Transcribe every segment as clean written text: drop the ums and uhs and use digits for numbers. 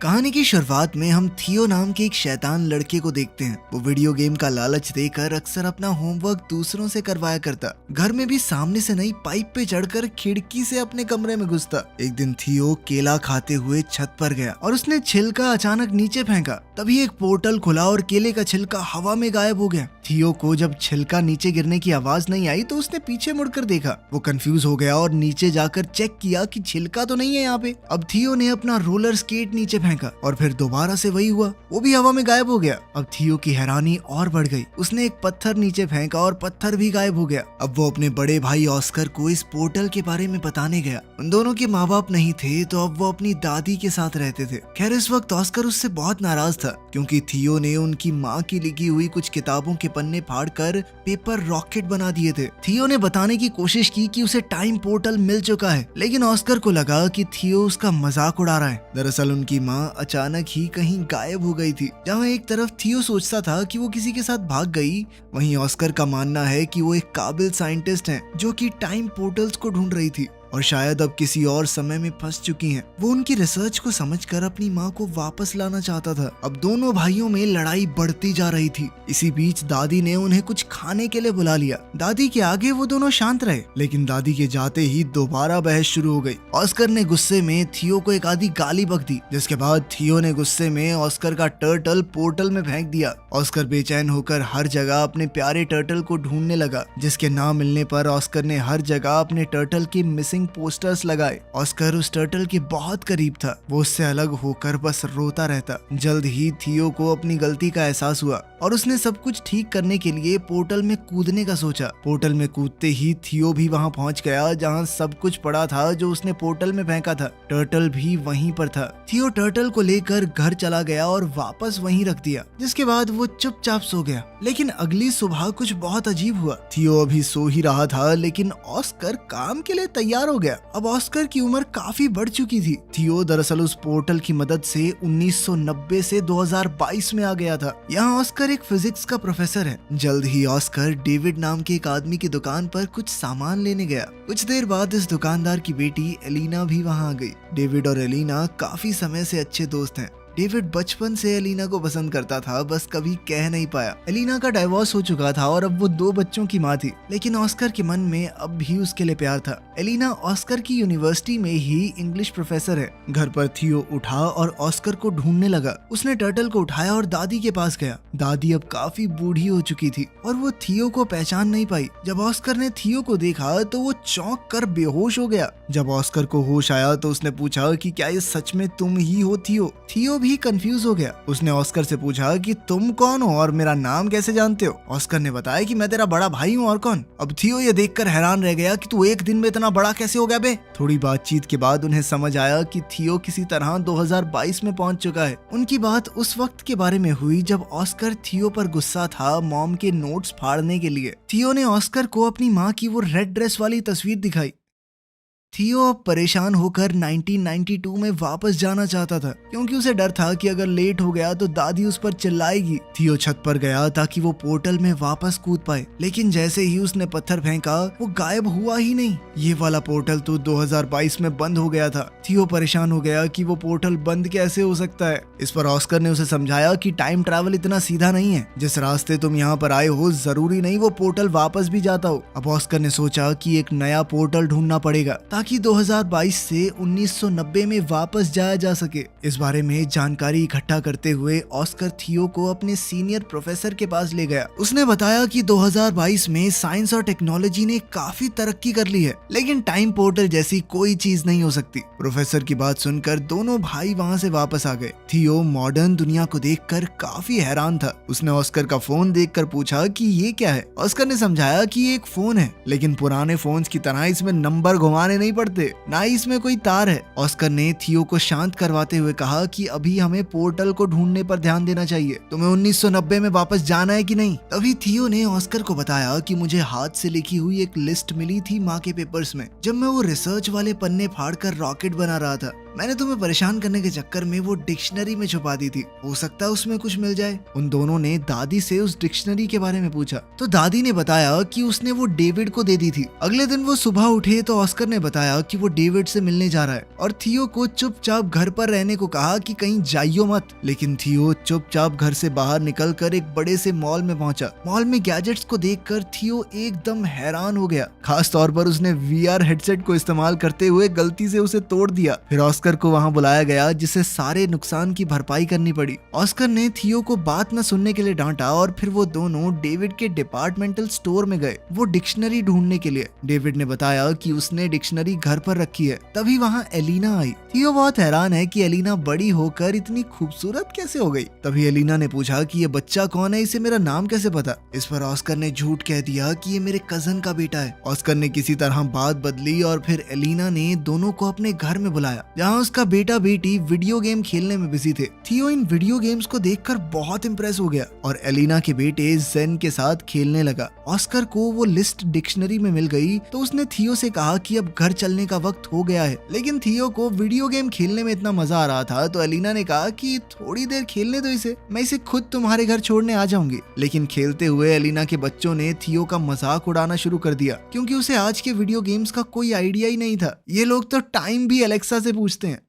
कहानी की शुरुआत में हम थियो नाम के एक शैतान लड़के को देखते हैं। वो वीडियो गेम का लालच देकर अक्सर अपना होमवर्क दूसरों से करवाया करता। घर में भी सामने से नहीं पाइप पे चढ़कर खिड़की से अपने कमरे में घुसता। एक दिन थियो केला खाते हुए छत पर गया और उसने छिलका अचानक नीचे फेंका। तभी एक पोर्टल खुला और केले का छिलका हवा में गायब हो गया। थियो को जब छिलका नीचे गिरने की आवाज नहीं आई तो उसने पीछे मुड़कर देखा। वो कंफ्यूज हो गया और नीचे जाकर चेक किया कि छिलका तो नहीं है यहाँ पे। अब थियो ने अपना रोलर स्केट नीचे फेंका और फिर दोबारा से वही हुआ, वो भी हवा में गायब हो गया। अब थियो की हैरानी और बढ़ गई। उसने एक पत्थर नीचे फेंका और पत्थर भी गायब हो गया। अब वो अपने बड़े भाई ऑस्कर को इस पोर्टल के बारे में बताने गया। उन दोनों के माँ बाप नहीं थे तो अब वो अपनी दादी के साथ रहते थे। खैर इस वक्त ऑस्कर उससे बहुत नाराज था क्योंकि थियो ने उनकी माँ की लिखी हुई कुछ किताबों के पन्ने फाड़कर पेपर रॉकेट बना दिए थे। थियो ने बताने की कोशिश की कि उसे टाइम पोर्टल मिल चुका है, लेकिन ऑस्कर को लगा कि थियो उसका मजाक उड़ा रहा है। दरअसल उनकी माँ अचानक ही कहीं गायब हो गई थी। जहाँ एक तरफ थियो सोचता था कि वो किसी के साथ भाग गई, वहीं ऑस्कर का मानना है कि वो एक काबिल साइंटिस्ट हैं जो कि टाइम पोर्टल्स को ढूंढ रही थी और शायद अब किसी और समय में फंस चुकी हैं। वो उनकी रिसर्च को समझकर अपनी माँ को वापस लाना चाहता था। अब दोनों भाइयों में लड़ाई बढ़ती जा रही थी। इसी बीच दादी ने उन्हें कुछ खाने के लिए बुला लिया। दादी के आगे वो दोनों शांत रहे, लेकिन दादी के जाते ही दोबारा बहस शुरू हो गई। ऑस्कर ने गुस्से में थियो को एक आधी गाली बक दी, जिसके बाद थियो ने गुस्से में ऑस्कर का टर्टल पोर्टल में फेंक दिया। ऑस्कर बेचैन होकर हर जगह अपने प्यारे टर्टल को ढूंढने लगा, जिसके ना मिलने पर ऑस्कर ने हर जगह अपने टर्टल के मिसिंग पोस्टर्स लगाए। ऑस्कर उस टर्टल के बहुत करीब था। वो उससे अलग होकर बस रोता रहता। जल्द ही थियो को अपनी गलती का एहसास हुआ और उसने सब कुछ ठीक करने के लिए पोर्टल में कूदने का सोचा। पोर्टल में कूदते ही थियो भी वहां पहुंच गया जहां सब कुछ पड़ा था जो उसने पोर्टल में फेंका था। टर्टल भी वहीं पर था। थियो टर्टल को लेकर घर चला गया और वापस वहीं रख दिया, जिसके बाद वो चुपचाप सो गया। लेकिन अगली सुबह कुछ बहुत अजीब हुआ। थियो अभी सो ही रहा था, लेकिन ऑस्कर काम के लिए तैयार हो गया। अब ऑस्कर की उम्र काफी बढ़ चुकी थी। थियो दरअसल उस पोर्टल की मदद से 1990 से 2022 में आ गया था। यहाँ ऑस्कर एक फिजिक्स का प्रोफेसर है। जल्द ही ऑस्कर डेविड नाम के एक आदमी की दुकान पर कुछ सामान लेने गया। कुछ देर बाद इस दुकानदार की बेटी एलिना भी वहाँ आ गई। डेविड और एलिना काफी समय से अच्छे दोस्त हैं। डेविड बचपन से एलिना को पसंद करता था, बस कभी कह नहीं पाया। एलिना का डाइवोर्स हो चुका था और अब वो 2 बच्चों की माँ थी, लेकिन ऑस्कर के मन में अब भी उसके लिए प्यार था। एलिना ऑस्कर की यूनिवर्सिटी में ही इंग्लिश प्रोफेसर है। घर पर थियो उठा और ऑस्कर को ढूंढने लगा। उसने टर्टल को उठाया और दादी के पास गया। दादी अब काफी बूढ़ी हो चुकी थी और वो थियो को पहचान नहीं पाई। जब ऑस्कर ने थियो को देखा तो वो चौंक कर बेहोश हो गया। जब ऑस्कर को होश आया तो उसने पूछा कि क्या ये सच में तुम ही हो थियो? थियो भी कंफ्यूज हो गया। उसने ऑस्कर से पूछा कि तुम कौन हो और मेरा नाम कैसे जानते हो? ऑस्कर ने बताया कि मैं तेरा बड़ा भाई हूँ, और कौन? अब थियो ये देखकर हैरान रह गया कि तू एक दिन में इतना बड़ा कैसे हो गया बे? थोड़ी बातचीत के बाद उन्हें समझ आया कि थियो किसी तरह 2022 में पहुंच चुका है। उनकी बात उस वक्त के बारे में हुई जब ऑस्कर थियो पर गुस्सा था मॉम के नोट्स फाड़ने के लिए। थियो ने ऑस्कर को अपनी माँ की वो रेड ड्रेस वाली तस्वीर दिखाई। थियो अब परेशान होकर 1992 में वापस जाना चाहता था, क्योंकि उसे डर था कि अगर लेट हो गया तो दादी उस पर चिल्लाएगी। थियो छत पर गया ताकि वो पोर्टल में वापस कूद पाए, लेकिन जैसे ही उसने पत्थर फेंका वो गायब हुआ ही नहीं। ये वाला पोर्टल तो 2022 में बंद हो गया था। थियो परेशान हो गया कि वो पोर्टल बंद कैसे हो सकता है। इस पर ऑस्कर ने उसे समझाया कि टाइम ट्रैवल इतना सीधा नहीं है। जिस रास्ते तुम यहाँ पर आए हो जरूरी नहीं वो पोर्टल वापस भी जाता हो। अब ऑस्कर ने सोचा कि एक नया पोर्टल ढूंढना पड़ेगा ताकि 2022 से 1990 में वापस जाया जा सके। इस बारे में जानकारी इकट्ठा करते हुए ऑस्कर थियो को अपने सीनियर प्रोफेसर के पास ले गया। उसने बताया कि 2022 में साइंस और टेक्नोलॉजी ने काफी तरक्की कर ली है, लेकिन टाइम पोर्टल जैसी कोई चीज नहीं हो सकती। प्रोफेसर की बात सुनकर दोनों भाई वहाँ से वापस आ गए। थियो मॉडर्न दुनिया को देखकर काफी हैरान था। उसने ऑस्कर का फोन देखकर पूछा कि ये क्या है। ऑस्कर ने समझाया कि ये एक फोन है, लेकिन पुराने फोन्स की तरह इसमें नंबर घुमाने नहीं पड़ते, ना ही इसमें कोई तार है। ऑस्कर ने थियो को शांत करवाते हुए कहा कि अभी हमें पोर्टल को ढूंढने पर ध्यान देना चाहिए। तुम्हें 1990 में वापस जाना है कि नहीं? तभी थियो ने ऑस्कर को बताया कि मुझे हाथ से लिखी हुई एक लिस्ट मिली थी माँ के पेपर्स में, जब मैं वो रिसर्च वाले पन्ने फाड़कर रॉकेट बना रहा था। मैंने तुम्हें परेशान करने के चक्कर में वो डिक्शनरी में छुपा दी थी, हो सकता है उसमें कुछ मिल जाए। उन दोनों ने दादी से उस डिक्शनरी के बारे में पूछा तो दादी ने बताया कि उसने वो डेविड को दे दी थी। अगले दिन वो सुबह उठे तो ऑस्कर ने बताया कि वो डेविड से मिलने जा रहा है और थियो को चुपचाप घर पर रहने को कहा कि कहीं जाइयो मत। लेकिन थियो चुपचाप घर से बाहर निकलकर एक बड़े से मॉल में पहुंचा। मॉल में गैजेट्स को देखकर थियो एकदम हैरान हो गया। खास तौर पर उसने वीआर हेडसेट को इस्तेमाल करते हुए गलती से उसे तोड़ दिया। फिर ऑस्कर को वहां बुलाया गया जिसे सारे नुकसान की भरपाई करनी पड़ी। ऑस्कर ने थियो को बात न सुनने के लिए डांटा और फिर वो दोनों डेविड के डिपार्टमेंटल स्टोर में गए वो डिक्शनरी ढूंढने के लिए। डेविड ने बताया कि उसने डिक्शनरी घर पर रखी है। तभी वहाँ एलिना आई। थियो बहुत हैरान है कि एलिना बड़ी होकर इतनी खूबसूरत कैसे हो गई। तभी एलिना ने पूछा कि ये बच्चा कौन है, इसे मेरा नाम कैसे पता। इस पर ऑस्कर ने झूठ कह दिया कि ये मेरे कजन का बेटा है। ऑस्कर ने किसी तरह बात बदली और फिर एलिना ने दोनों को अपने घर में बुलाया जहाँ उसका बेटा बेटी वीडियो गेम खेलने में बिजी थे। थियो इन वीडियो गेम्स को देखकर बहुत इम्प्रेस हो गया और एलिना के बेटे जेन के साथ खेलने लगा। ऑस्कर को वो लिस्ट डिक्शनरी में मिल गई तो उसने थियो से कहा कि अब घर चलने का वक्त हो गया है। लेकिन थियो को वीडियो गेम खेलने में इतना मजा आ रहा था तो एलिना ने कहा कि थोड़ी देर खेलने दो इसे, मैं इसे खुद तुम्हारे घर छोड़ने आ जाऊंगी। लेकिन खेलते हुए एलिना के बच्चों ने थियो का मजाक उड़ाना शुरू कर दिया क्योंकि उसे आज के वीडियो गेम्स का कोई आइडिया ही नहीं था। ये लोग तो टाइम भी एलेक्सा से पूछते हैं।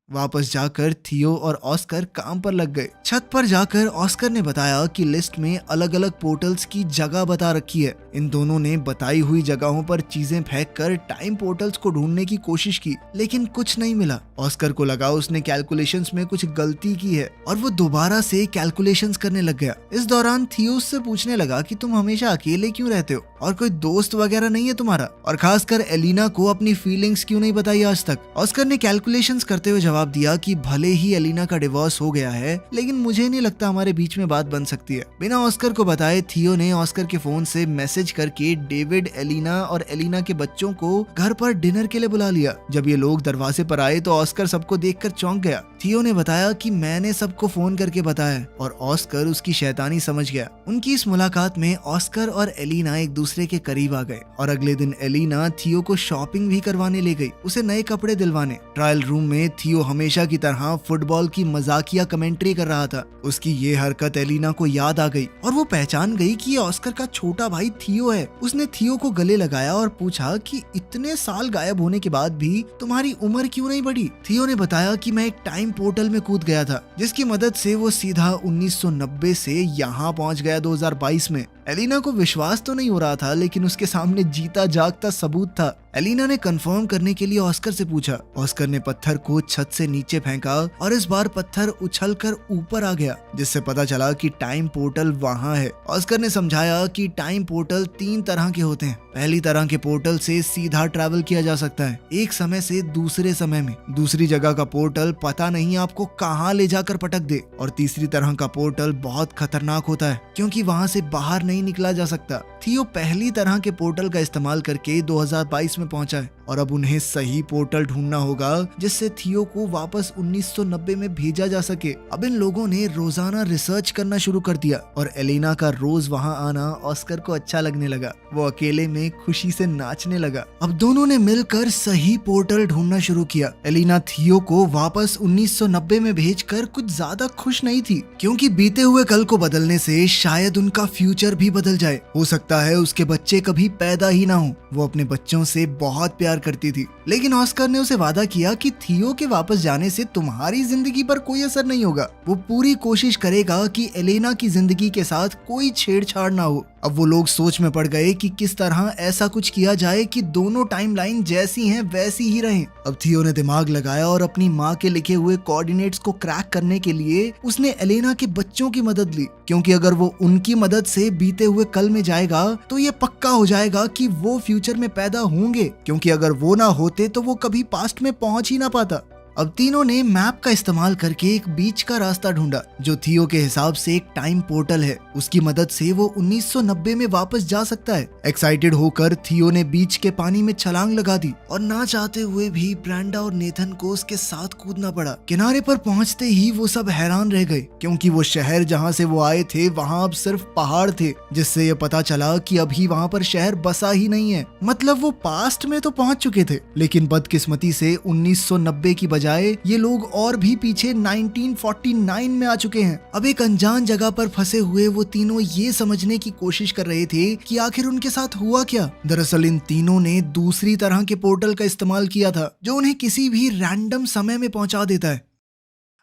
वापस जाकर थियो और ऑस्कर काम पर लग गए। छत पर जाकर ऑस्कर ने बताया कि लिस्ट में अलग अलग पोर्टल्स की जगह बता रखी है। इन दोनों ने बताई हुई जगहों पर चीजें फेंक कर टाइम पोर्टल्स को ढूंढने की कोशिश की लेकिन कुछ नहीं मिला। ऑस्कर को लगा उसने कैलकुलेशंस में कुछ गलती की है और वो दोबारा से कैलकुलेशंस करने लग गया। इस दौरान थियो उससे पूछने लगा कि तुम हमेशा अकेले क्यों रहते हो और कोई दोस्त वगैरह नहीं है तुम्हारा, और खासकर एलिना को अपनी फीलिंग्स क्यों नहीं बताई आज तक। ऑस्कर ने कैलकुलेशंस करते हुए जवाब दिया कि भले ही एलिना का डिवोर्स हो गया है लेकिन मुझे नहीं लगता हमारे बीच में बात बन सकती है। बिना ऑस्कर को बताए थियो ने ऑस्कर के फोन से मैसेज करके डेविड, एलिना और एलिना के बच्चों को घर पर डिनर के लिए बुला लिया। जब ये लोग दरवाजे पर आए तो ऑस्कर सबको देखकर चौंक गया। थियो ने बताया कि मैंने सबको फोन करके बताया और ऑस्कर उसकी शैतानी समझ गया। उनकी इस मुलाकात में ऑस्कर और एलिना एक दूसरे के करीब आ गए और अगले दिन एलिना थियो को शॉपिंग भी करवाने ले गई, उसे नए कपड़े दिलवाने। ट्रायल रूम में थियो हमेशा की तरह फुटबॉल की मजाकिया कमेंट्री कर रहा था। उसकी ये हरकत एलिना को याद आ गई और वो पहचान गई कि ये ऑस्कर का छोटा भाई थियो है। उसने थियो को गले लगाया और पूछा कि इतने साल गायब होने के बाद भी तुम्हारी उम्र क्यों नहीं बढ़ी। थियो ने बताया कि मैं एक टाइम पोर्टल में कूद गया था जिसकी मदद से वो सीधा 1990 से यहाँ पहुंच गया 2022 में। एलिना को विश्वास तो नहीं हो रहा था लेकिन उसके सामने जीता जागता सबूत था। एलिना ने कंफर्म करने के लिए ऑस्कर से पूछा। ऑस्कर ने पत्थर को छत से नीचे फेंका और इस बार पत्थर उछलकर ऊपर आ गया जिससे पता चला कि टाइम पोर्टल वहां है। ऑस्कर ने समझाया कि टाइम पोर्टल 3 तरह के होते हैं। पहली तरह के पोर्टल से सीधा ट्रैवल किया जा सकता है एक समय से दूसरे समय में। दूसरी जगह का पोर्टल पता नहीं आपको कहाँ ले जाकर पटक दे। और तीसरी तरह का पोर्टल बहुत खतरनाक होता है क्योंकि वहां से बाहर नहीं निकला जा सकता। थियो पहली तरह के पोर्टल का इस्तेमाल करके 2022 में पहुंचा है और अब उन्हें सही पोर्टल ढूंढना होगा जिससे थियो को वापस 1990 में भेजा जा सके। अब इन लोगों ने रोजाना रिसर्च करना शुरू कर दिया और एलिना का रोज वहां आना ऑस्कर को अच्छा लगने लगा। वो अकेले में खुशी से नाचने लगा। अब दोनों ने मिलकर सही पोर्टल ढूंढना शुरू किया। एलिना थियो को वापस 1990 में भेजकर कुछ ज्यादा खुश नहीं थी क्योंकि बीते हुए कल को बदलने से शायद उनका फ्यूचर भी बदल जाए। हो सकता है उसके बच्चे कभी पैदा ही ना हो। वो अपने बच्चों से बहुत प्यार करती थी लेकिन ऑस्कर ने उसे वादा किया कि थियो के वापस जाने से तुम्हारी जिंदगी पर कोई असर नहीं होगा। वो पूरी कोशिश करेगा कि एलिना की जिंदगी के साथ कोई छेड़छाड़ ना हो। अब वो लोग सोच में पड़ गए कि किस तरह ऐसा कुछ किया जाए कि दोनों टाइमलाइन जैसी हैं वैसी ही रहें। अब थियो ने दिमाग लगाया और अपनी माँ के लिखे हुए कोऑर्डिनेट्स को क्रैक करने के लिए उसने एलिना के बच्चों की मदद ली क्योंकि अगर वो उनकी मदद से बीते हुए कल में जाएगा तो ये पक्का हो जाएगा कि वो फ्यूचर में पैदा होंगे क्योंकि अगर वो ना होते तो वो कभी पास्ट में पहुंच ही ना पाता। अब तीनों ने मैप का इस्तेमाल करके एक बीच का रास्ता ढूंढा जो थियो के हिसाब से एक टाइम पोर्टल है। उसकी मदद से वो 1990 में वापस जा सकता है। एक्साइटेड होकर थियो ने बीच के पानी में छलांग लगा दी और ना चाहते हुए भी ब्रेंडा और नेथन को उसके साथ कूदना पड़ा। किनारे पर पहुंचते ही वो सब हैरान रह गए क्योंकि वो शहर जहां से वो आए थे वहां अब सिर्फ पहाड़ थे जिससे ये पता चला कि अभी वहां पर शहर बसा ही नहीं है। मतलब वो पास्ट में तो पहुंच चुके थे लेकिन बदकिस्मती से 1990 की बजाय ये लोग और भी पीछे 1949 में आ चुके हैं। अब एक अनजान जगह पर फंसे हुए वो तीनों ये समझने की कोशिश कर रहे थे कि आखिर उनके साथ हुआ क्या। दरअसल इन तीनों ने दूसरी तरह के पोर्टल का इस्तेमाल किया था जो उन्हें किसी भी रैंडम समय में पहुंचा देता है।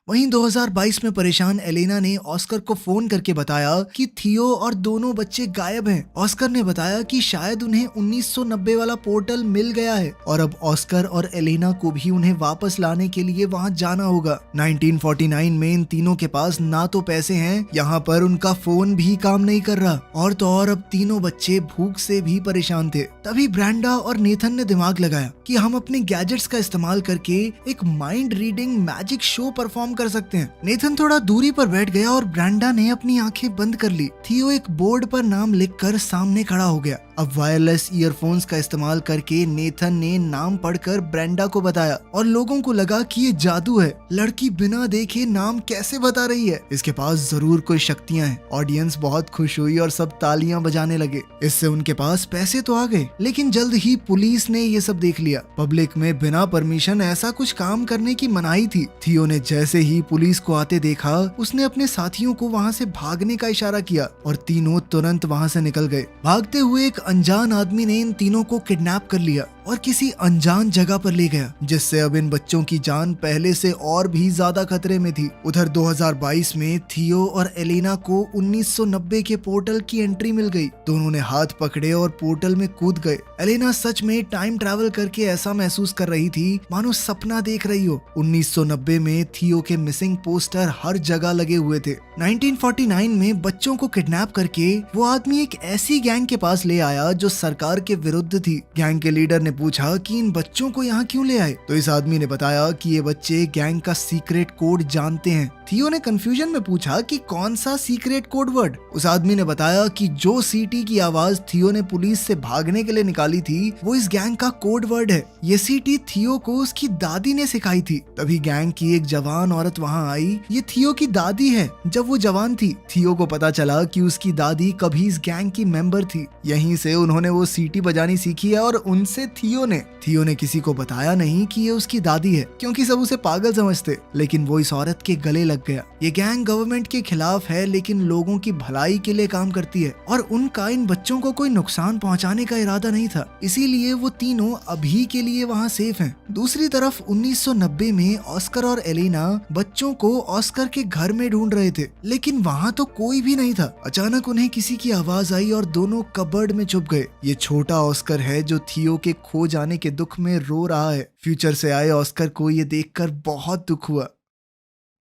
वहीं 2022 में परेशान एलेना ने ऑस्कर को फोन करके बताया कि थियो और दोनों बच्चे गायब हैं। ऑस्कर ने बताया कि शायद उन्हें 1990 वाला पोर्टल मिल गया है और अब ऑस्कर और एलेना को भी उन्हें वापस लाने के लिए वहां जाना होगा। 1949 में इन तीनों के पास ना तो पैसे हैं, यहाँ पर उनका फोन भी काम नहीं कर रहा और तो और अब तीनों बच्चे भूख से भी परेशान थे। तभी ब्रेंडा और नेथन ने दिमाग लगाया कि हम अपने गैजेट्स का इस्तेमाल करके एक mind reading magic show perform कर सकते हैं। नेथन थोड़ा दूरी पर बैठ गया और ब्रेंडा ने अपनी आंखें बंद कर ली। थियो एक बोर्ड पर नाम लिखकर सामने खड़ा हो गया। अब वायरलेस ईयरफोन्स का इस्तेमाल करके नेथन ने नाम पढ़कर ब्रेंडा को बताया और लोगों को लगा कि ये जादू है। लड़की बिना देखे नाम कैसे बता रही है, इसके पास जरूर कोई शक्तियां हैं। ऑडियंस बहुत खुश हुई और सब तालियां बजाने लगे। इससे उनके पास पैसे तो आ गए, लेकिन जल्द ही पुलिस ने ये सब देख लिया। पब्लिक में बिना परमिशन ऐसा कुछ काम करने की मनाही थी। थियो ने जैसे ही पुलिस को आते देखा, उसने अपने साथियों को वहाँ से भागने का इशारा किया और तीनों तुरंत वहाँ से निकल गए। भागते हुए एक अनजान आदमी ने इन तीनों को किडनैप कर लिया और किसी अनजान जगह पर ले गया, जिससे अब इन बच्चों की जान पहले से और भी ज्यादा खतरे में थी। उधर 2022 में थियो और एलेना को 1990 के पोर्टल की एंट्री मिल गई। दोनों ने हाथ पकड़े और पोर्टल में कूद गए। एलेना सच में टाइम ट्रैवल करके ऐसा महसूस कर रही थी मानो सपना देख रही हो। 1990 में थियो के मिसिंग पोस्टर हर जगह लगे हुए थे। 1949 में बच्चों को किडनैप करके वो आदमी एक ऐसी गैंग के पास ले आया जो सरकार के विरुद्ध थी। गैंग के लीडर ने पूछा कि इन बच्चों को यहाँ क्यों ले आए, तो इस आदमी ने बताया कि ये बच्चे गैंग का सीक्रेट कोड जानते हैं। थियो ने कंफ्यूजन में पूछा कि कौन सा सीक्रेट कोड वर्ड। उस आदमी ने बताया कि जो सीटी की आवाज थियो ने पुलिस से भागने के लिए निकाली थी वो इस गैंग का कोड वर्ड है। ये सीटी थियो को उसकी दादी ने सिखाई थी। तभी गैंग की एक जवान औरत वहाँ आई। ये थियो की दादी है। जब वो जवान थी, थियो को पता चला कि उसकी दादी कभी इस गैंग की मेंबर थी। यहीं से उन्होंने वो सीटी बजानी सीखी है और उनसे थियो ने किसी को बताया नहीं कि ये उसकी दादी है, क्योंकि सब उसे पागल समझते। लेकिन वो इस औरत के गले लग गया। ये गैंग गवर्नमेंट के खिलाफ है, लेकिन लोगों की भलाई के लिए काम करती है और उनका इन बच्चों को कोई नुकसान पहुंचाने का इरादा नहीं था। इसीलिए वो तीनों अभी के लिए वहाँ सेफ हैं। दूसरी तरफ 1990 में ऑस्कर और एलेना बच्चों को ऑस्कर के घर में ढूंढ रहे थे, लेकिन वहाँ तो कोई भी नहीं था। अचानक उन्हें किसी की आवाज आई और दोनों कबर्ड में छुप गए। ये छोटा ऑस्कर है जो थियो के खो जाने के दुख में रो रहा है। फ्यूचर से आए ऑस्कर को ये देखकर बहुत दुख हुआ।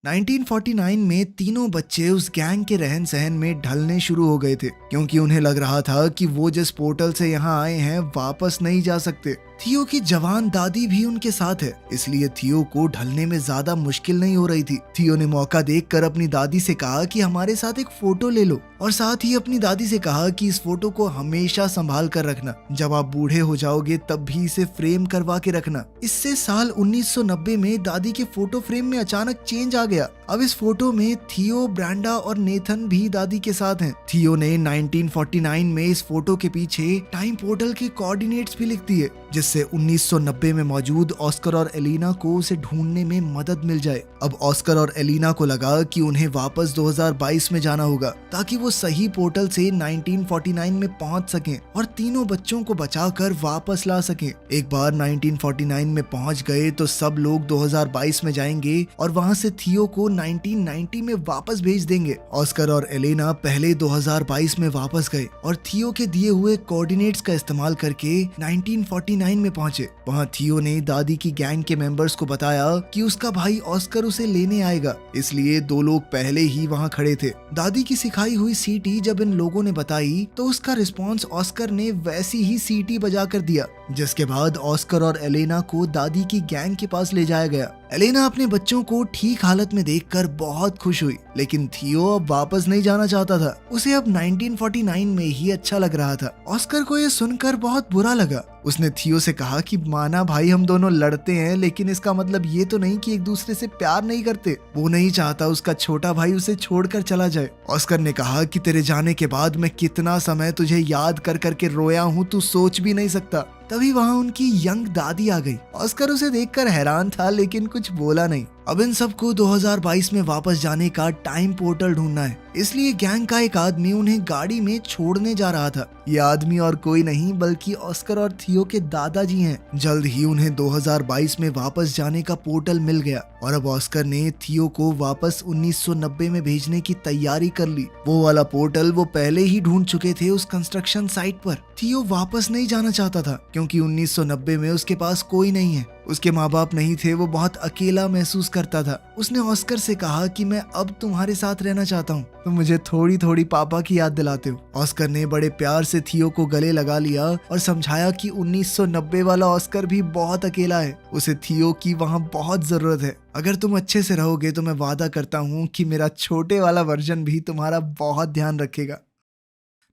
1949 में तीनों बच्चे उस गैंग के रहन सहन में ढलने शुरू हो गए थे, क्योंकि उन्हें लग रहा था कि वो जिस पोर्टल से यहाँ आए हैं वापस नहीं जा सकते। थियो की जवान दादी भी उनके साथ है, इसलिए थियो को ढलने में ज्यादा मुश्किल नहीं हो रही थी। थियो ने मौका देखकर अपनी दादी से कहा कि हमारे साथ एक फोटो ले लो और साथ ही अपनी दादी से कहा कि इस फोटो को हमेशा संभाल कर रखना। जब आप बूढ़े हो जाओगे तब भी इसे फ्रेम करवा के रखना। इससे साल 1990 में दादी के फोटो फ्रेम में अचानक चेंज आ गया। अब इस फोटो में थियो, ब्रेंडा और नेथन भी दादी के साथ हैं। थियो ने 1949 में इस फोटो के पीछे टाइम पोर्टल के कोऑर्डिनेट्स भी लिख दिए, जिससे 1990 में मौजूद ऑस्कर और एलेना को उसे ढूंढने में मदद मिल जाए। अब ऑस्कर और एलेना को लगा कि उन्हें वापस 2022 में जाना होगा ताकि वो सही पोर्टल से 1949 में पहुंच सकें और तीनों बच्चों को बचाकर वापस ला सकें। एक बार 1949 में पहुंच गए तो सब लोग 2022 में जाएंगे और वहां से थियो को 1990 में वापस भेज देंगे। ऑस्कर और एलेना पहले 2022 में वापस गए और थियो के दिए हुए कोऑर्डिनेट्स का इस्तेमाल करके 1949 में पहुंचे। वहां थियो ने दादी की गैंग के मेंबर्स को बताया कि उसका भाई ऑस्कर उसे लेने आएगा, इसलिए दो लोग पहले ही वहां खड़े थे। दादी की सिखाई हुई सीटी जब इन लोगों ने बताई तो उसका रिस्पॉन्स ऑस्कर ने वैसी ही सीटी बजा कर दिया, जिसके बाद ऑस्कर और एलेना को दादी की गैंग के पास ले जाया गया। एलेना अपने बच्चों को ठीक हालत में देखकर बहुत खुश हुई, लेकिन थियो अब वापस नहीं जाना चाहता था। उसे अब 1949 में ही अच्छा लग रहा था। ऑस्कर को यह सुनकर बहुत बुरा लगा। उसने थियो से कहा कि माना भाई हम दोनों लड़ते हैं, लेकिन इसका मतलब ये तो नहीं कि एक दूसरे से प्यार नहीं करते। वो नहीं चाहता उसका छोटा भाई उसे छोड़कर चला जाए। ऑस्कर ने कहा कि तेरे जाने के बाद मैं कितना समय तुझे याद कर करके रोया हूँ, तू सोच भी नहीं सकता। तभी वहाँ उनकी यंग दादी आ गई। ऑस्कर उसे देखकर हैरान था लेकिन कुछ बोला नहीं। अब इन सबको 2022 में वापस जाने का टाइम पोर्टल ढूंढना है, इसलिए गैंग का एक आदमी उन्हें गाड़ी में छोड़ने जा रहा था। ये आदमी और कोई नहीं बल्कि ऑस्कर और थियो के दादाजी हैं। जल्द ही उन्हें 2022 में वापस जाने का पोर्टल मिल गया और अब ऑस्कर ने थियो को वापस 1990 में भेजने की तैयारी कर ली। वो वाला पोर्टल वो पहले ही ढूंढ चुके थे उस कंस्ट्रक्शन साइट पर। थियो वापस नहीं जाना चाहता था क्योंकि 1990 में उसके पास कोई नहीं है, उसके माँ बाप नहीं थे, वो बहुत अकेला महसूस करता था। उसने ऑस्कर से कहा कि मैं अब तुम्हारे साथ रहना चाहता हूँ, तुम मुझे थोड़ी थोड़ी पापा की याद दिलाते हो। ऑस्कर ने बड़े प्यार से थियो को गले लगा लिया और समझाया कि 1990 वाला ऑस्कर भी बहुत अकेला है, उसे थियो की वहाँ बहुत जरूरत है। अगर तुम अच्छे से रहोगे तो मैं वादा करता हूँ कि मेरा छोटे वाला वर्जन भी तुम्हारा बहुत ध्यान रखेगा।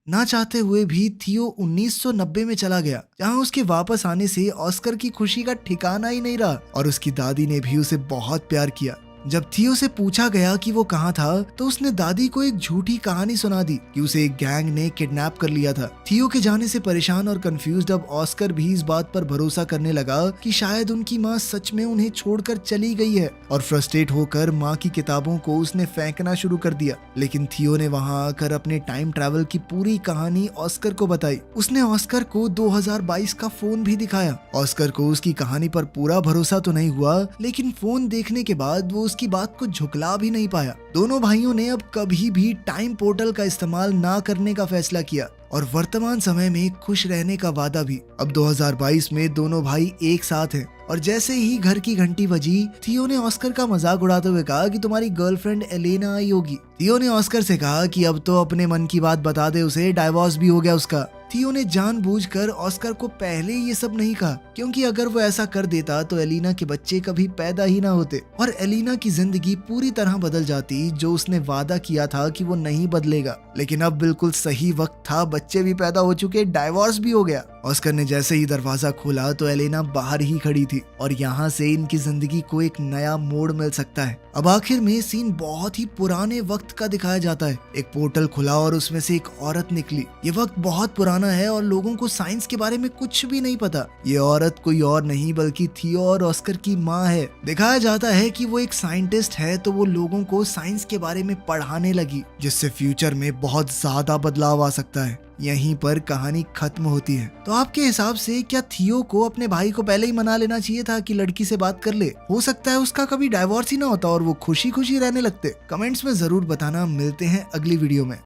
ना चाहते हुए भी थियो 1990 में चला गया, जहां उसके वापस आने से ऑस्कर की खुशी का ठिकाना ही नहीं रहा और उसकी दादी ने भी उसे बहुत प्यार किया। जब थियो से पूछा गया कि वो कहाँ था तो उसने दादी को एक झूठी कहानी सुना दी कि उसे एक गैंग ने किडनैप कर लिया था। थियो के जाने से परेशान और कंफ्यूज्ड अब ऑस्कर भी इस बात पर भरोसा करने लगा कि शायद उनकी माँ सच में उन्हें छोड़कर चली गई है और फ्रस्ट्रेट होकर माँ की किताबों को उसने फेंकना शुरू कर दिया। लेकिन थियो ने वहाँ आकर अपने टाइम ट्रैवल की पूरी कहानी ऑस्कर को बताई। उसने ऑस्कर को 2022 का फोन भी दिखाया। ऑस्कर को उसकी कहानी पर पूरा भरोसा तो नहीं हुआ, लेकिन फोन देखने के बाद वो की बात को झुकला भी नहीं पाया। दोनों भाइयों ने अब कभी भी टाइम पोर्टल का इस्तेमाल ना करने का फैसला किया और वर्तमान समय में खुश रहने का वादा भी। अब 2022 में दोनों भाई एक साथ हैं और जैसे ही घर की घंटी बजी, थियो ने ऑस्कर का मजाक उड़ाते हुए कहा कि तुम्हारी गर्लफ्रेंड एलेना आई होगी। थियो ने ऑस्कर से कहा कि अब तो अपने मन की बात बता दे उसे, डाइवोर्स भी हो गया उसका। थियो ने जानबूझकर ऑस्कर को पहले ये सब नहीं कहा क्योंकि अगर वो ऐसा कर देता तो एलिना के बच्चे कभी पैदा ही ना होते और एलिना की जिंदगी पूरी तरह बदल जाती, जो उसने वादा किया था कि वो नहीं बदलेगा। लेकिन अब बिल्कुल सही वक्त था, बच्चे भी पैदा हो चुके, डाइवोर्स भी हो गया। ऑस्कर ने जैसे ही दरवाजा खोला तो एलेना बाहर ही खड़ी थी और यहाँ से इनकी जिंदगी को एक नया मोड़ मिल सकता है। अब आखिर में सीन बहुत ही पुराने वक्त का दिखाया जाता है। एक पोर्टल खुला और उसमें से एक औरत निकली। ये वक्त बहुत पुराना है और लोगों को साइंस के बारे में कुछ भी नहीं पता। ये औरत कोई और नहीं बल्कि थियो और ऑस्कर की माँ है। दिखाया जाता है कि वो एक साइंटिस्ट है तो वो लोगों को साइंस के बारे में पढ़ाने लगी, जिससे फ्यूचर में बहुत ज्यादा बदलाव आ सकता है। यहीं पर कहानी खत्म होती है। तो आपके हिसाब से क्या थियो को अपने भाई को पहले ही मना लेना चाहिए था कि लड़की से बात कर ले? हो सकता है उसका कभी डाइवोर्स ही ना होता और वो खुशी खुशी रहने लगते। कमेंट्स में जरूर बताना। मिलते हैं अगली वीडियो में।